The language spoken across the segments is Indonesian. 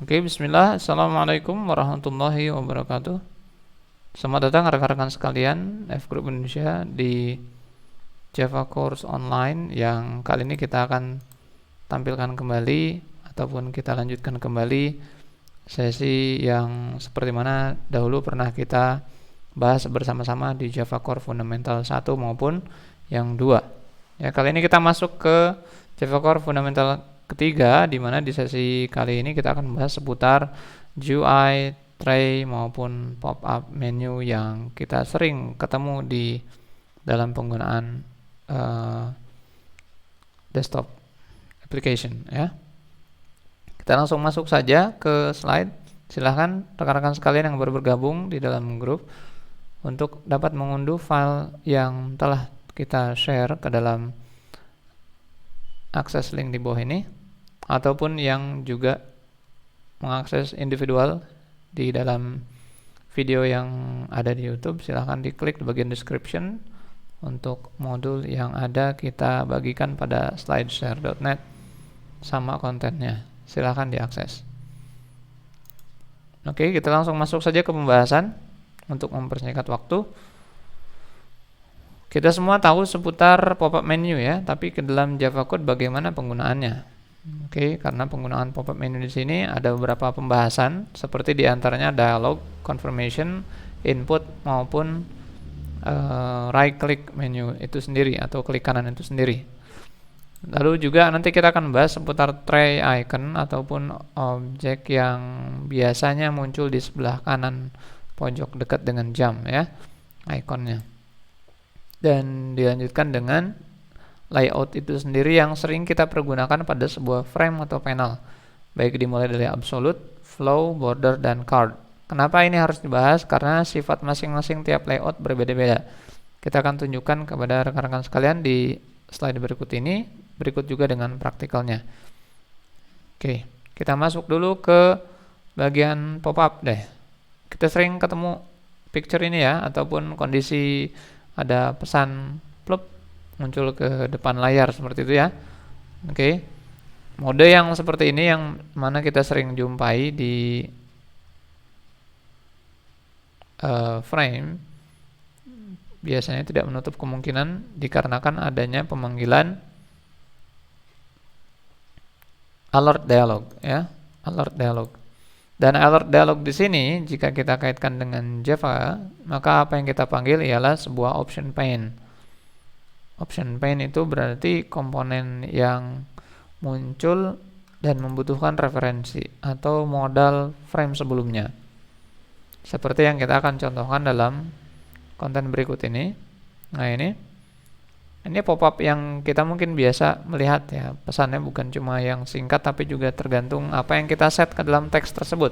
Oke, bismillah. Assalamualaikum warahmatullahi wabarakatuh. Selamat datang rekan-rekan sekalian F Group Indonesia di Java Course Online yang kali ini kita akan tampilkan kembali ataupun kita lanjutkan kembali sesi yang seperti mana dahulu pernah kita bahas bersama-sama di Java Core Fundamental 1 maupun yang 2. Ya, kali ini kita masuk ke Java Core Fundamental ketiga, di mana di sesi kali ini kita akan membahas seputar GUI, tray maupun pop-up menu yang kita sering ketemu di dalam penggunaan desktop application. Ya, kita langsung masuk saja ke slide. Silahkan rekan-rekan sekalian yang baru bergabung di dalam grup untuk dapat mengunduh file yang telah kita share ke dalam akses link di bawah ini, ataupun yang juga mengakses individual di dalam video yang ada di YouTube. Silahkan diklik di bagian description untuk modul yang ada kita bagikan pada slideshare.net sama kontennya. Silahkan diakses. Oke, kita langsung masuk saja ke pembahasan untuk mempersingkat waktu. Kita semua tahu seputar pop-up menu ya, tapi ke dalam Java Code bagaimana penggunaannya? Oke, karena penggunaan pop-up menu di sini ada beberapa pembahasan, seperti diantaranya dialog, confirmation, input maupun right click menu itu sendiri atau klik kanan itu sendiri. Lalu juga nanti kita akan bahas seputar tray icon ataupun objek yang biasanya muncul di sebelah kanan pojok dekat dengan jam ya, ikonnya. Dan dilanjutkan dengan layout itu sendiri yang sering kita pergunakan pada sebuah frame atau panel, baik dimulai dari absolute, flow, border, dan card. Kenapa ini harus dibahas? Karena sifat masing-masing tiap layout berbeda-beda. Kita akan tunjukkan kepada rekan-rekan sekalian di slide berikut ini, berikut juga dengan praktikalnya. Oke, kita masuk dulu ke bagian pop-up deh. Kita sering ketemu picture ini ya, ataupun kondisi ada pesan plup muncul ke depan layar seperti itu ya. Oke. Mode yang seperti ini yang mana kita sering jumpai di frame biasanya tidak menutup kemungkinan dikarenakan adanya pemanggilan alert dialog ya, alert dialog. Dan alert dialog di sini jika kita kaitkan dengan Java, maka apa yang kita panggil ialah sebuah option pane. Option pane itu berarti komponen yang muncul dan membutuhkan referensi atau modal frame sebelumnya. Seperti yang kita akan contohkan dalam konten berikut ini. Nah, ini pop-up yang kita mungkin biasa melihat ya, pesannya bukan cuma yang singkat tapi juga tergantung apa yang kita set ke dalam teks tersebut.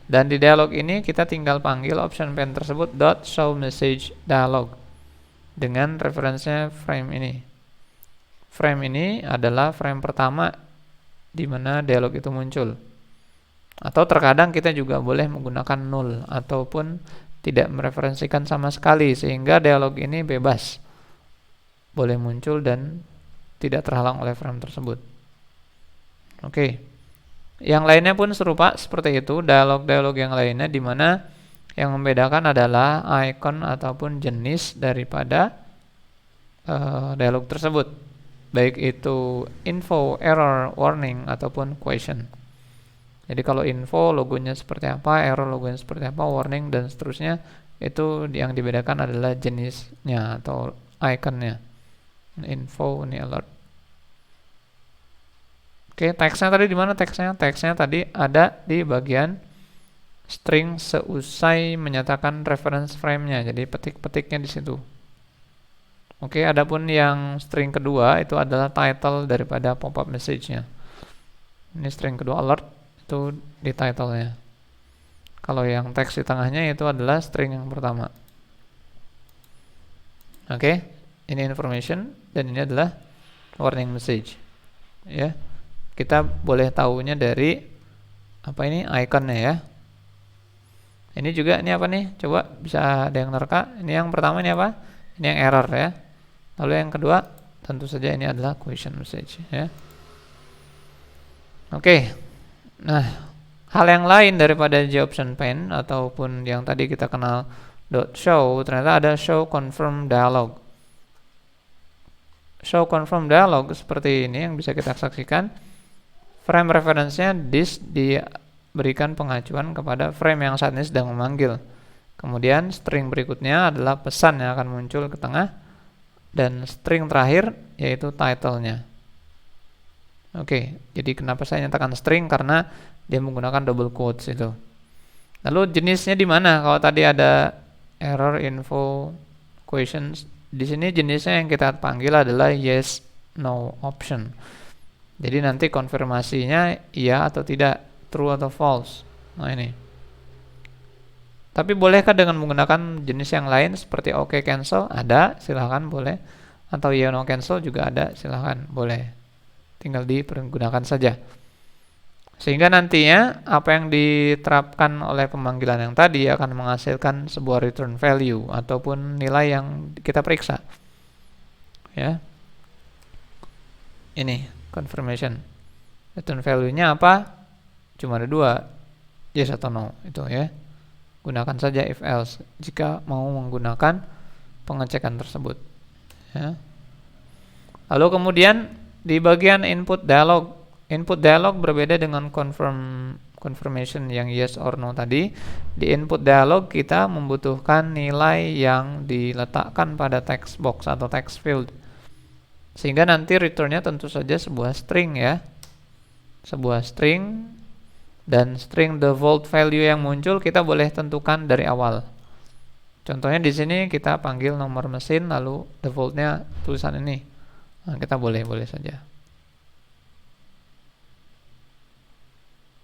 Dan di dialog ini kita tinggal panggil option pane tersebut .show message dialog dengan referensinya frame ini. Frame ini adalah frame pertama di mana dialog itu muncul. Atau terkadang kita juga boleh menggunakan null ataupun tidak mereferensikan sama sekali sehingga dialog ini bebas, boleh muncul dan tidak terhalang oleh frame tersebut. Oke. Yang lainnya pun serupa seperti itu, dialog-dialog yang lainnya di mana yang membedakan adalah icon ataupun jenis daripada dialog tersebut, baik itu info, error, warning ataupun question. Jadi kalau info logonya seperti apa, error logonya seperti apa, warning dan seterusnya, itu yang dibedakan adalah jenisnya atau iconnya. Info, ini alert. Oke, teksnya tadi di mana teksnya? Teksnya tadi ada di bagian string seusai menyatakan reference frame-nya. Jadi petik-petiknya di situ. Oke, adapun yang string kedua itu adalah title daripada pop-up message-nya. Ini string kedua alert itu di title-nya. Kalau yang teks di tengahnya itu adalah string yang pertama. Oke, ini information dan ini adalah warning message. Ya. Kita boleh tahunya dari apa ini iconnya ya. Ini juga ini apa nih? Coba bisa ada yang nerka. Ini yang pertama ini apa? Ini yang error ya. Lalu yang kedua tentu saja ini adalah question message ya. Oke. Nah, hal yang lain daripada JOptionPaint ataupun yang tadi kita kenal .show, ternyata ada show confirm dialog. Show confirm dialog seperti ini yang bisa kita saksikan. Frame reference-nya this diberikan pengacuan kepada frame yang saat ini sedang memanggil. Kemudian string berikutnya adalah pesan yang akan muncul ke tengah, dan string terakhir yaitu title-nya. Oke, jadi kenapa saya nyatakan string? Karena dia menggunakan double quotes itu. Lalu jenisnya di mana? Kalau tadi ada error info questions, di sini jenisnya yang kita panggil adalah yes no option. Jadi nanti konfirmasinya iya atau tidak, true atau false. Nah ini. Tapi bolehkah dengan menggunakan jenis yang lain seperti OK cancel? Ada, silahkan boleh. Atau yeah no cancel juga ada, silahkan boleh. Tinggal dipergunakan saja. Sehingga nantinya apa yang diterapkan oleh pemanggilan yang tadi akan menghasilkan sebuah return value ataupun nilai yang kita periksa. Ya. Ini confirmation. Return value-nya apa? Cuma ada dua, yes atau no, itu ya. Gunakan saja if else jika mau menggunakan pengecekan tersebut. Ya. Lalu kemudian di bagian input dialog berbeda dengan confirmation yang yes or no tadi. Di input dialog kita membutuhkan nilai yang diletakkan pada text box atau text field, sehingga nanti returnnya tentu saja sebuah string ya, sebuah string. Dan string default value yang muncul kita boleh tentukan dari awal. Contohnya di sini kita panggil nomor mesin, lalu defaultnya tulisan ini. Nah, kita boleh saja.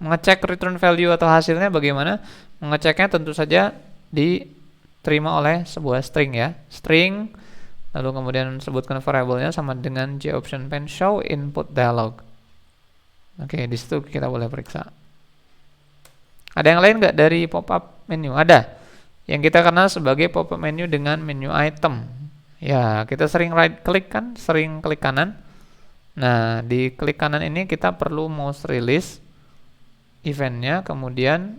Mengecek return value atau hasilnya bagaimana? Mengeceknya tentu saja diterima oleh sebuah string ya. String, lalu kemudian sebutkan variabelnya sama dengan JOptionPaint show input dialog. Oke, di situ kita boleh periksa. Ada yang lain nggak dari pop-up menu? Ada. Yang kita kenal sebagai pop-up menu dengan menu item. Ya, kita sering right click kan, sering klik kanan. Nah, di klik kanan ini kita perlu mouse release eventnya, kemudian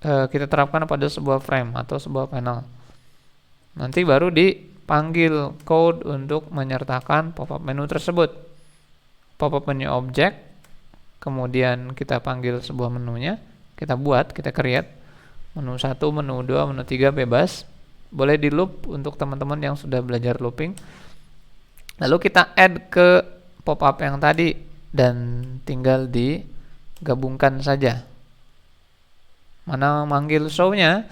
kita terapkan pada sebuah frame atau sebuah panel. Nanti baru dipanggil code untuk menyertakan pop-up menu tersebut. Pop-up menu object, kemudian kita panggil sebuah menunya. Kita buat, kita create menu 1, menu 2, menu 3 bebas. Boleh di loop untuk teman-teman yang sudah belajar looping. Lalu kita add ke pop-up yang tadi dan tinggal digabungkan saja. Mana manggil show-nya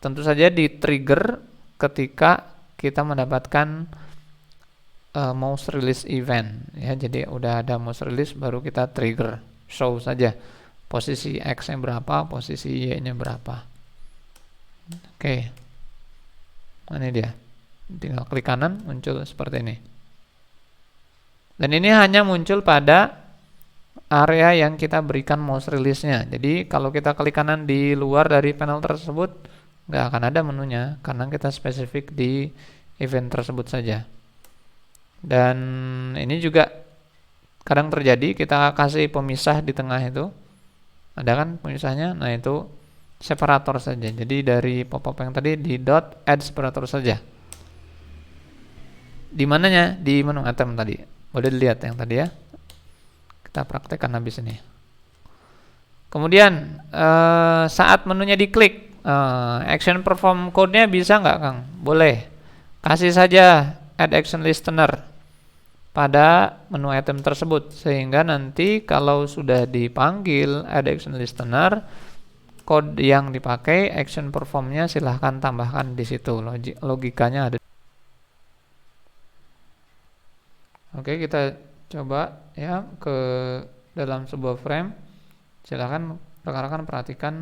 tentu saja di trigger ketika kita mendapatkan mouse release event ya. Jadi udah ada mouse release baru kita trigger show saja. Posisi X-nya berapa, posisi Y-nya berapa. Oke. Ini dia. Tinggal klik kanan, muncul seperti ini. Dan ini hanya muncul pada area yang kita berikan mouse release-nya. Jadi kalau kita klik kanan di luar dari panel tersebut, nggak akan ada menunya, karena kita spesifik di event tersebut saja. Dan ini juga kadang terjadi, kita kasih pemisah di tengah itu. Ada kan pemisahnya? Nah itu separator saja. Jadi dari pop-up yang tadi di .add separator saja. Di mananya? Di menu item tadi. Boleh dilihat yang tadi ya. Kita praktekkan habis ini. Kemudian saat menunya diklik, action perform code-nya bisa nggak Kang? Boleh. Kasih saja add action listener pada menu item tersebut, sehingga nanti kalau sudah dipanggil add action listener, kode yang dipakai action performnya silahkan tambahkan di situ. Logikanya ada. Oke, kita coba ya ke dalam sebuah frame. Silahkan rekan-rekan perhatikan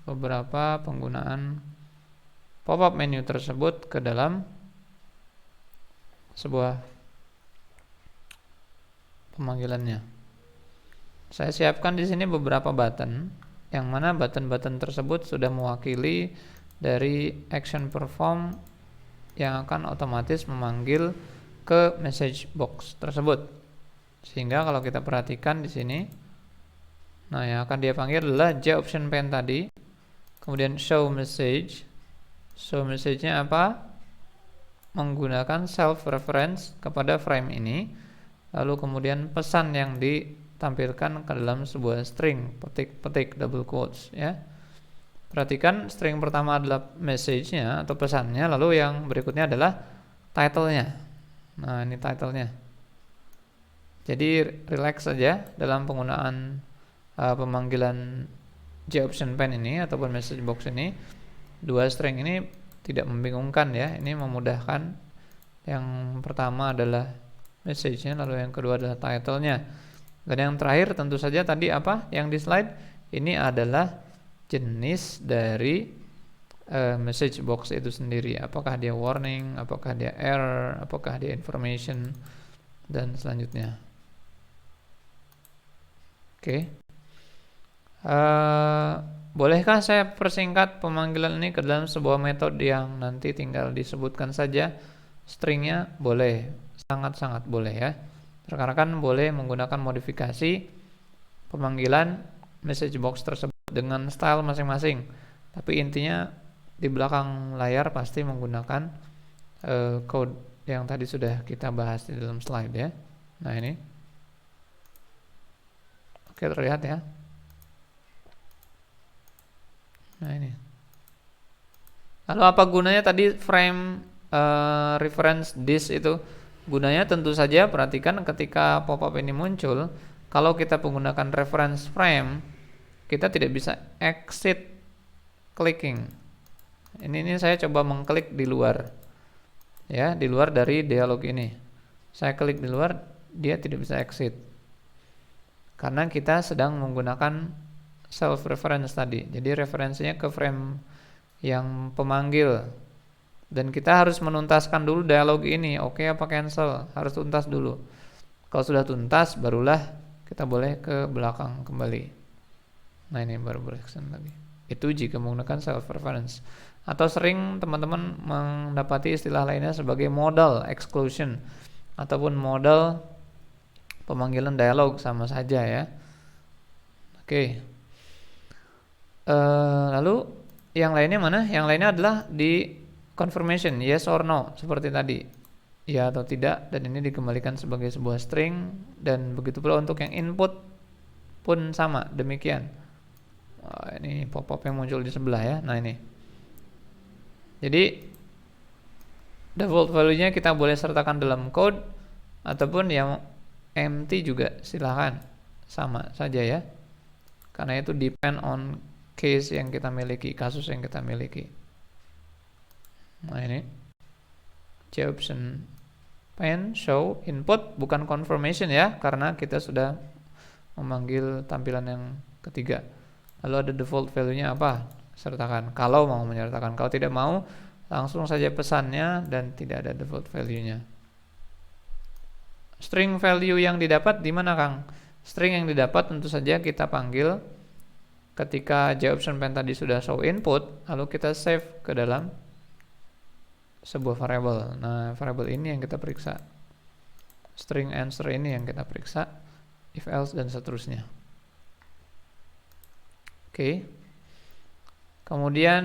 beberapa penggunaan pop-up menu tersebut ke dalam sebuah pemanggilannya. Saya siapkan di sini beberapa button, yang mana button-button tersebut sudah mewakili dari action perform yang akan otomatis memanggil ke message box tersebut. Sehingga kalau kita perhatikan di sini, Nah, yang akan dia panggil adalah JOptionPan tadi. Kemudian show message. Show message-nya apa? Menggunakan self reference kepada frame ini. Lalu kemudian pesan yang ditampilkan ke dalam sebuah string, petik double quotes ya. Perhatikan string pertama adalah message-nya atau pesannya, lalu yang berikutnya adalah title-nya. Nah, ini title-nya. Jadi relax saja dalam penggunaan pemanggilan JOptionPan ini ataupun message box ini. Dua string ini tidak membingungkan ya. Ini memudahkan. Yang pertama adalah message-nya, lalu yang kedua adalah title-nya. Dan yang terakhir tentu saja tadi apa yang di slide ini adalah jenis dari message box itu sendiri. Apakah dia warning, apakah dia error, apakah dia information, dan selanjutnya. Oke. Bolehkah saya persingkat pemanggilan ini ke dalam sebuah metode yang nanti tinggal disebutkan saja stringnya? Boleh, sangat-sangat boleh ya. Rekan-rekan boleh menggunakan modifikasi pemanggilan message box tersebut dengan style masing-masing. Tapi intinya di belakang layar pasti menggunakan code yang tadi sudah kita bahas di dalam slide ya. Nah ini, oke, terlihat ya. Nah ini. Lalu apa gunanya tadi frame reference this itu? Gunanya tentu saja perhatikan ketika pop-up ini muncul, kalau kita menggunakan reference frame, kita tidak bisa exit clicking. Ini saya coba mengklik di luar. Ya, di luar dari dialog ini. Saya klik di luar, dia tidak bisa exit. Karena kita sedang menggunakan self reference tadi. Jadi referensinya ke frame yang pemanggil. Dan kita harus menuntaskan dulu dialog ini. Oke apa cancel? Harus tuntas dulu. Kalau sudah tuntas barulah kita boleh ke belakang kembali. Nah ini baru bereaction lagi. Itu jika menggunakan self reference. Atau sering teman-teman mendapati istilah lainnya sebagai modal exclusion ataupun modal pemanggilan dialog, sama saja ya. Oke. Lalu yang lainnya mana? Yang lainnya adalah di confirmation, yes or no, seperti tadi, ya atau tidak, dan ini dikembalikan sebagai sebuah string. Dan begitu pula untuk yang input pun sama demikian. Ini pop-up yang muncul di sebelah ya. Nah ini, jadi default value-nya kita boleh sertakan dalam code ataupun yang empty juga silahkan, sama saja ya, karena itu depend on case yang kita miliki, kasus yang kita miliki. Nah ini JOptionPan show input, bukan confirmation ya, karena kita sudah memanggil tampilan yang ketiga. Lalu ada default value-nya apa? Sertakan kalau mau menyertakan. Kalau tidak mau, langsung saja pesannya dan tidak ada default value-nya. String value yang didapat di mana, Kang? String yang didapat tentu saja kita panggil ketika JOptionPan tadi sudah show input, lalu kita save ke dalam sebuah variable. Nah, variable ini yang kita periksa. String answer ini yang kita periksa, if else dan seterusnya. Oke. Kemudian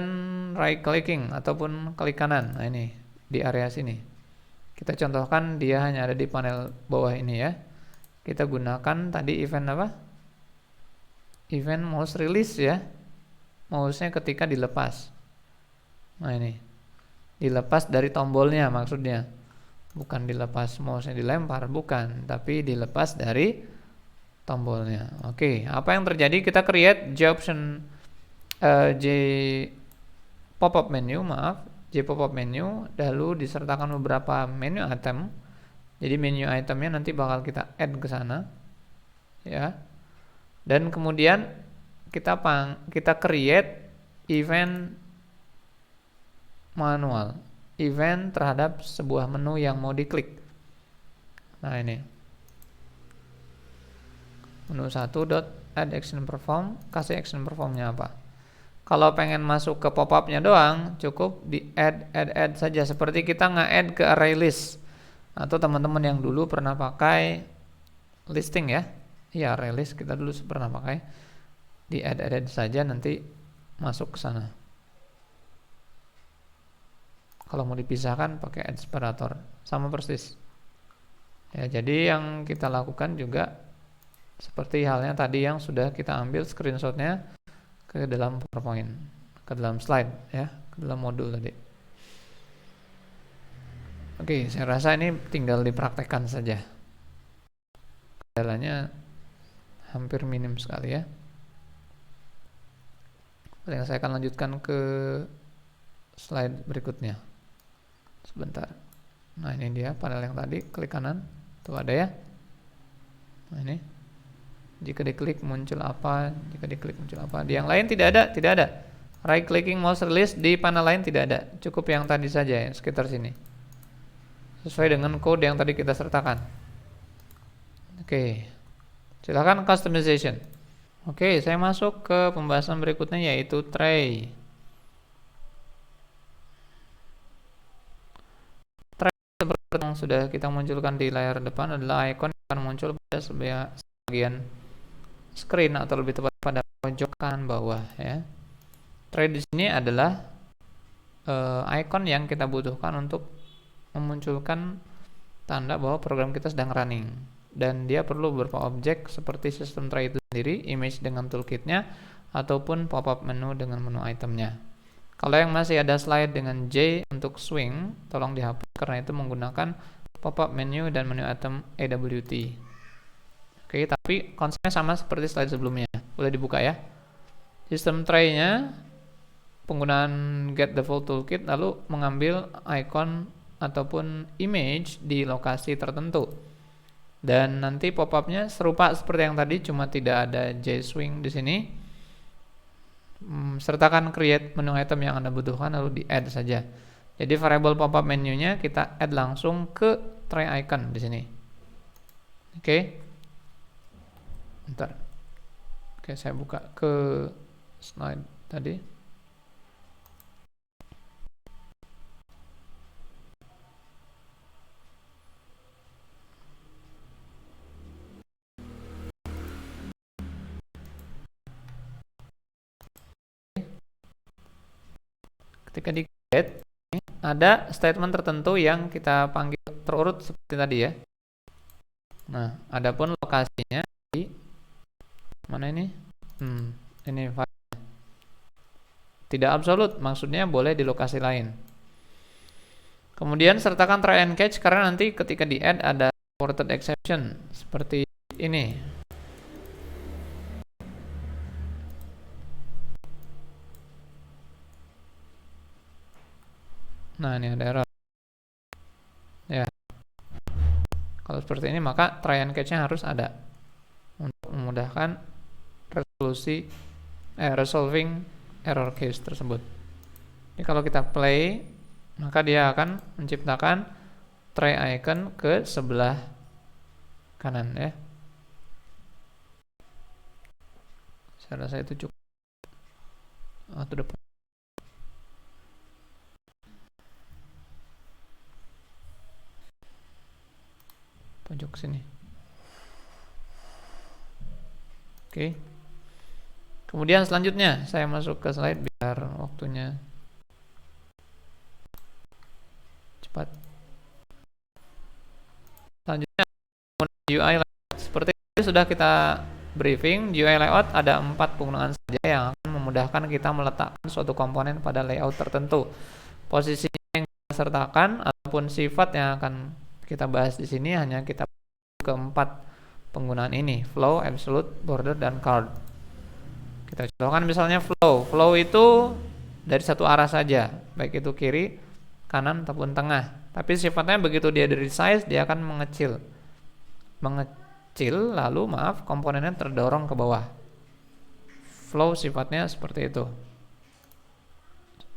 right clicking ataupun klik kanan. Nah, ini di area sini. Kita contohkan dia hanya ada di panel bawah ini ya. Kita gunakan tadi event apa? Event mouse release ya. Mouse-nya ketika dilepas. Nah, ini. Dilepas dari tombolnya maksudnya. Bukan dilepas mouse-nya dilempar, bukan, tapi dilepas dari tombolnya. Oke, apa yang terjadi? Kita create JOption pop-up menu, J-pop-up menu, lalu disertakan beberapa menu item. Jadi menu itemnya nanti bakal kita add ke sana, ya. Dan kemudian kita create event manual, event terhadap sebuah menu yang mau diklik. Nah ini menu 1.add action perform, kasih action performnya apa. Kalau pengen masuk ke pop-upnya doang, cukup di add saja, seperti kita nge-add ke array list. Atau teman-teman yang dulu pernah pakai listing ya. Iya, array list kita dulu pernah pakai. di add saja, nanti masuk ke sana. Kalau mau dipisahkan pakai add separator, sama persis. Ya, jadi yang kita lakukan juga seperti halnya tadi yang sudah kita ambil screenshotnya ke dalam PowerPoint, ke dalam slide ya, ke dalam modul tadi. Oke, saya rasa ini tinggal dipraktekkan saja. Kendalanya hampir minim sekali ya. Paling saya akan lanjutkan ke slide berikutnya. Sebentar. Nah, ini dia panel yang tadi, klik kanan. Tuh ada ya. Nah, ini. Jika diklik muncul apa? Jika diklik muncul apa? Di yang lain tidak ada, tidak ada. Right clicking mouse release di panel lain tidak ada. Cukup yang tadi saja ya, sekitar sini. Sesuai dengan kode yang tadi kita sertakan. Oke. Silakan customization. Oke, saya masuk ke pembahasan berikutnya yaitu tray. Seperti yang sudah kita munculkan di layar depan adalah icon yang akan muncul pada sebagian screen atau lebih tepat pada pojok kanan bawah ya. Tray di sini adalah icon yang kita butuhkan untuk memunculkan tanda bahwa program kita sedang running, dan dia perlu berupa objek seperti sistem tray itu sendiri, image dengan toolkitnya, ataupun pop-up menu dengan menu itemnya. Kalau yang masih ada slide dengan J untuk swing, tolong dihapus karena itu menggunakan pop-up menu dan menu item AWT. Oke, tapi konsepnya sama seperti slide sebelumnya. Boleh dibuka ya. Sistem tray-nya penggunaan get default toolkit, lalu mengambil icon ataupun image di lokasi tertentu. Dan nanti pop-up-nya serupa seperti yang tadi, cuma tidak ada J swing di sini. Sertakan create menu item yang Anda butuhkan lalu di add saja. Jadi variable pop-up menunya kita add langsung ke tray icon di sini. Oke. Bentar. Oke, saya buka ke slide tadi. Ketika di create, ada statement tertentu yang kita panggil terurut seperti tadi ya. Nah, adapun lokasinya di mana ini? Ini file. Tidak absolut, maksudnya boleh di lokasi lain. Kemudian sertakan try and catch karena nanti ketika di add ada reported exception seperti ini. Nah, ini ada error. Ya. Kalau seperti ini maka try and catch-nya harus ada untuk memudahkan resolving error case tersebut. Jadi kalau kita play, maka dia akan menciptakan tray icon ke sebelah kanan ya. Saya rasa itu cukup. To depan. Pojok sini. Oke. Kemudian selanjutnya saya masuk ke slide biar waktunya cepat. Selanjutnya UI layout. Seperti sudah kita briefing, UI layout ada 4 penggunaan saja yang akan memudahkan kita meletakkan suatu komponen pada layout tertentu. Posisinya yang kita sertakan ataupun sifat yang akan kita bahas di sini hanya kita keempat penggunaan ini: flow, absolute, border, dan card. Kita contohkan misalnya flow. Flow itu dari satu arah saja, baik itu kiri, kanan, ataupun tengah. Tapi sifatnya begitu dia dari size, dia akan mengecil. Lalu komponennya terdorong ke bawah. Flow sifatnya seperti itu.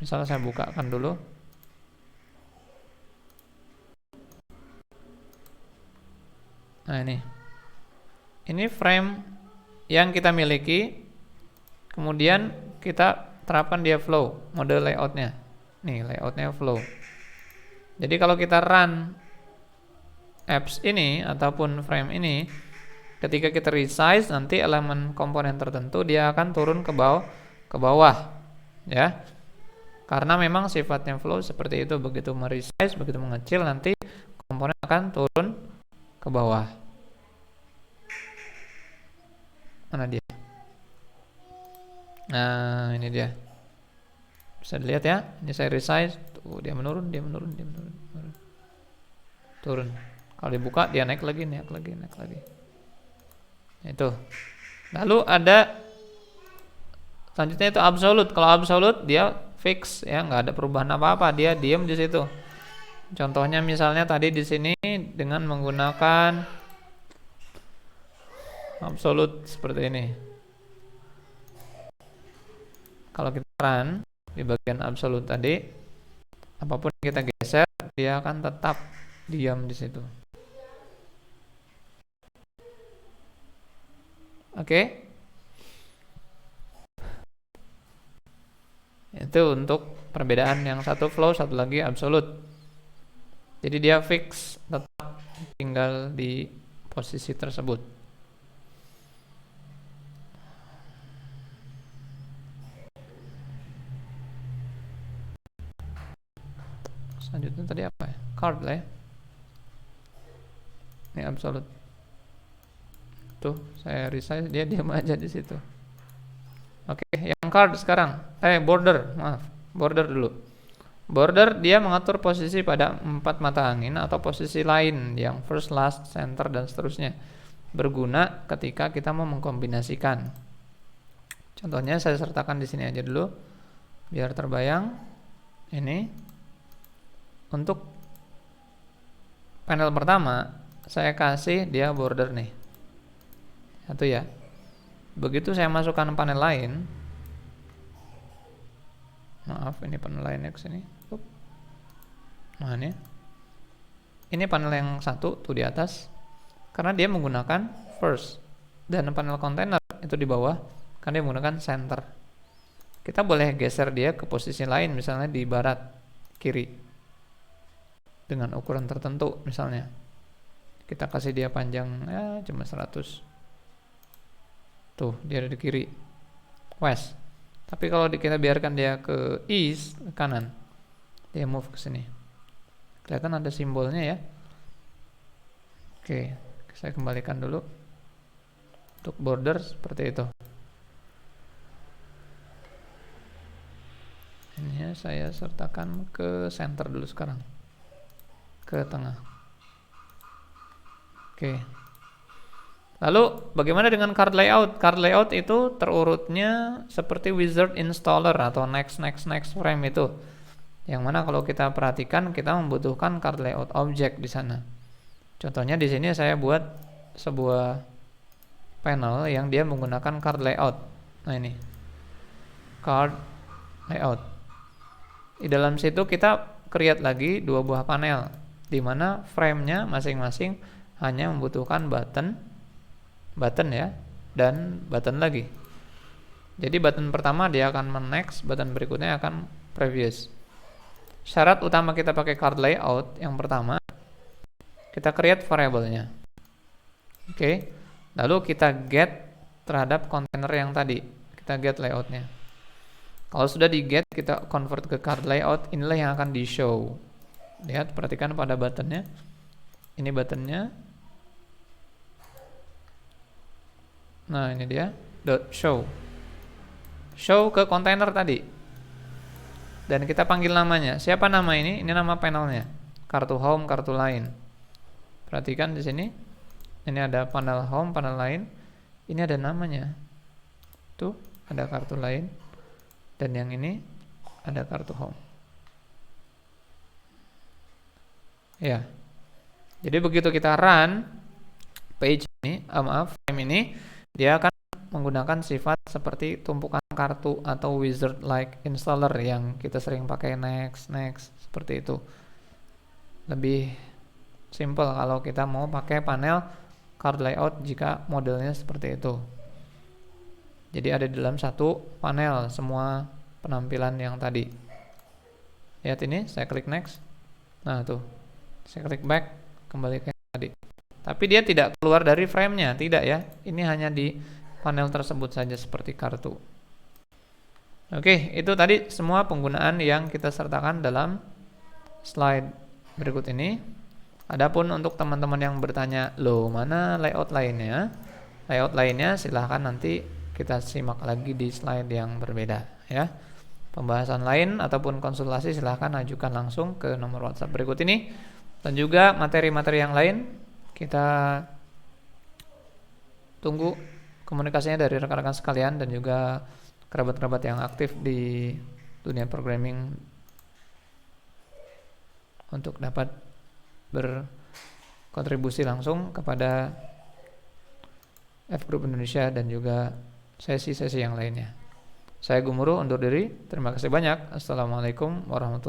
Misalnya saya bukakan dulu. Nah, ini frame yang kita miliki, kemudian kita terapkan dia flow, mode layoutnya. Nih, layoutnya flow. Jadi kalau kita run apps ini ataupun frame ini, Ketika kita resize, nanti elemen komponen tertentu dia akan turun ke bawah, ya. Karena memang sifatnya flow seperti itu, begitu meresize, begitu mengecil, nanti komponen akan turun ke bawah. Mana dia? Nah, ini dia. Bisa dilihat ya. Ini saya resize, tuh dia menurun, turun. Kalau dibuka dia naik lagi. Itu. Lalu ada selanjutnya itu absolute. Kalau absolute dia fix ya, nggak ada perubahan apa-apa, dia diam di situ. Contohnya misalnya tadi di sini dengan menggunakan absolute seperti ini. Kalau kita run di bagian absolute tadi, apapun yang kita geser, dia akan tetap diam di situ. Oke. Itu untuk perbedaan yang satu flow, satu lagi absolute. Jadi dia fix, tetap tinggal di posisi tersebut. Selanjutnya tadi apa ya? Card lah ya. Ini absolute. Tuh, saya resize, dia diam aja di situ. Oke, yang card sekarang. Border, maaf. Border dulu. Border dia mengatur posisi pada 4 mata angin atau posisi lain yang first, last, center, dan seterusnya. Berguna ketika kita mau mengkombinasikan. Contohnya saya sertakan di sini aja dulu biar terbayang. Ini untuk panel pertama saya kasih dia border nih. Satu ya. Begitu saya masukkan panel lain, maaf ini panel lainnya ke sini. Nah ini panel yang satu tuh di atas, karena dia menggunakan first, dan panel container itu di bawah, karena dia menggunakan center. Kita boleh geser dia ke posisi lain, misalnya di barat kiri dengan ukuran tertentu. Misalnya kita kasih dia panjang cuma 100. Tuh, dia ada di kiri, west. Tapi kalau kita biarkan dia ke east, ke kanan, dia move ke sini. Kelihatan ada simbolnya ya. Oke, saya kembalikan dulu. Untuk border seperti itu. Ini saya sertakan ke center dulu sekarang. Ke tengah. Oke. Lalu bagaimana dengan card layout? Card layout itu terurutnya seperti wizard installer atau next frame itu. Yang mana kalau kita perhatikan kita membutuhkan card layout object di sana. Contohnya di sini saya buat sebuah panel yang dia menggunakan card layout. Nah ini card layout. Di dalam situ kita create lagi 2 buah panel, di mana frame-nya masing-masing hanya membutuhkan button ya, dan button lagi. Jadi button pertama dia akan next, button berikutnya akan previous. Syarat utama kita pakai card layout yang pertama, kita create variable-nya. Oke. Lalu kita get terhadap container yang tadi. Kita get layout-nya. Kalau sudah di get, kita convert ke card layout, inilah yang akan di show. Lihat, perhatikan pada buttonnya. Ini buttonnya. Nah ini dia, dot show. Show ke container tadi. Dan kita panggil namanya. Siapa nama ini? Ini nama panelnya. Kartu home, kartu line. Perhatikan di sini. Ini ada panel home, panel line. Ini ada namanya. Tuh, ada kartu line. Dan yang ini ada kartu home. Ya. Jadi begitu kita run page ini, frame ini, dia akan menggunakan sifat seperti tumpukan kartu atau wizard like installer yang kita sering pakai next seperti itu. Lebih simple kalau kita mau pakai panel card layout jika modelnya seperti itu. Jadi ada di dalam satu panel semua penampilan yang tadi. Lihat ini, saya klik next. Nah tuh, saya klik back, kembali ke tadi. Tapi dia tidak keluar dari frame-nya, tidak ya. Ini hanya di panel tersebut saja seperti kartu. Oke, itu tadi semua penggunaan yang kita sertakan dalam slide berikut ini. Adapun untuk teman-teman yang bertanya, loh mana layout lainnya? Layout lainnya silahkan nanti kita simak lagi di slide yang berbeda ya. Pembahasan lain ataupun konsultasi silahkan ajukan langsung ke nomor WhatsApp berikut ini. Dan juga materi-materi yang lain kita tunggu komunikasinya dari rekan-rekan sekalian dan juga kerabat-kerabat yang aktif di dunia programming untuk dapat berkontribusi langsung kepada F Group Indonesia dan juga sesi-sesi yang lainnya. Saya Gumuru undur diri. Terima kasih banyak. Assalamualaikum warahmatullahi wabarakatuh.